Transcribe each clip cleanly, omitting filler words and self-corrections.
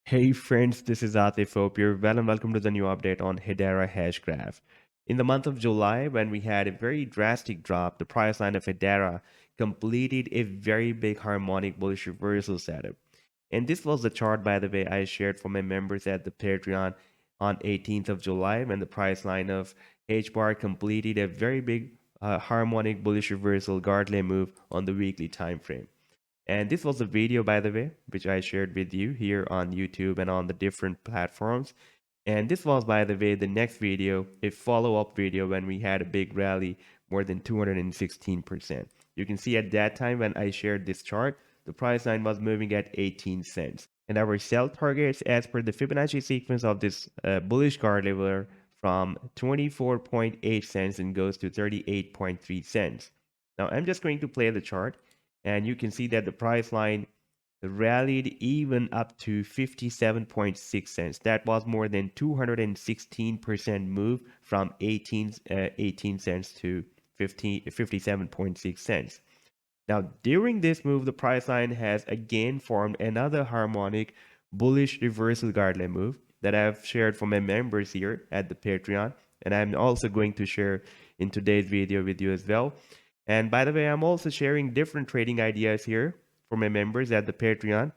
Hey friends, this is Atif. Hope you're well and welcome to the new update on Hedera Hashgraph. In the month of July, when we had a very drastic drop, the price line of Hedera completed a very big harmonic bullish reversal setup. And this was the chart, by the way, I shared for my members at the Patreon on 18th of July when the price line of HBAR completed a very big harmonic bullish reversal Gartley move on the weekly time frame. And this was a video, by the way, which I shared with you here on YouTube and on the different platforms. And this was, by the way, the next video, a follow-up video when we had a big rally, more than 216%. You can see at that time when I shared this chart, the price line was moving at 18 cents. And our sell targets, as per the Fibonacci sequence of this bullish Gartley, were from 24.8 cents and goes to 38.3 cents. Now, I'm just going to play the chart and you can see that the price line rallied even up to 57.6 cents. That was more than 216% move from 18 cents to 57.6 cents. Now, during this move, the price line has again formed another harmonic bullish reversal Gartley move that I've shared for my members here at the Patreon. And I'm also going to share in today's video with you as well. And by the way, I'm also sharing different trading ideas here for my members at the Patreon. And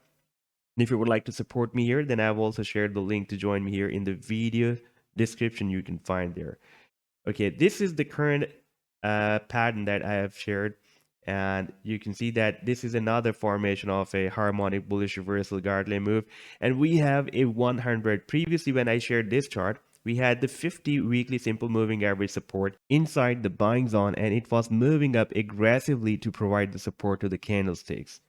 if you would like to support me here, then I've also shared the link to join me here in the video description you can find there. Okay, this is the current pattern that I have shared. And you can see that this is another formation of a harmonic bullish reversal Gartley move. And we have a 100. Previously, when I shared this chart, we had the 50 weekly simple moving average support inside the buying zone, and it was moving up aggressively to provide the support to the candlesticks.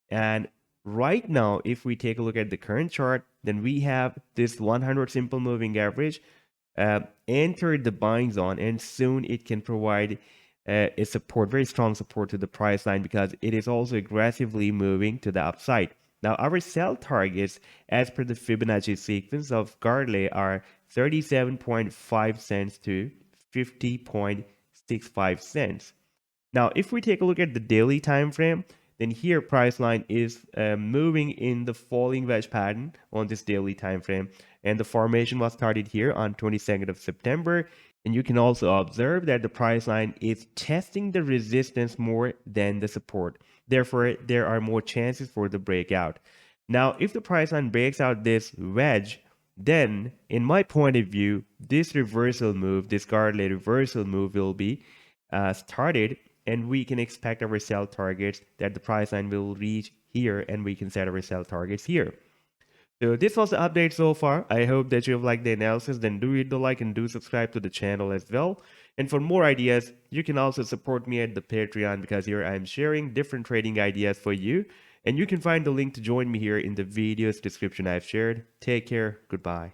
And right now, if we take a look at the current chart, then we have this 100 simple moving average entered the buying zone, and soon it can provide a support, very strong support to the price line because it is also aggressively moving to the upside. Now, our sell targets, as per the Fibonacci sequence of Gartley, are 37.5 cents to 50.65 cents. Now, if we take a look at the daily time frame, then here price line is moving in the falling wedge pattern on this daily time frame, and the formation was started here on 22nd of September. And you can also observe that the price line is testing the resistance more than the support. Therefore, there are more chances for the breakout. Now, if the price line breaks out this wedge, then in my point of view, this reversal move, this Gartley reversal move will be started, and we can expect our sell targets that the price line will reach here, and we can set our sell targets here. So this was the update so far. I hope that you have liked the analysis. Then do hit the like and do subscribe to the channel as well. And for more ideas, you can also support me at the Patreon because here I'm sharing different trading ideas for you. And you can find the link to join me here in the video's description I've shared. Take care. Goodbye.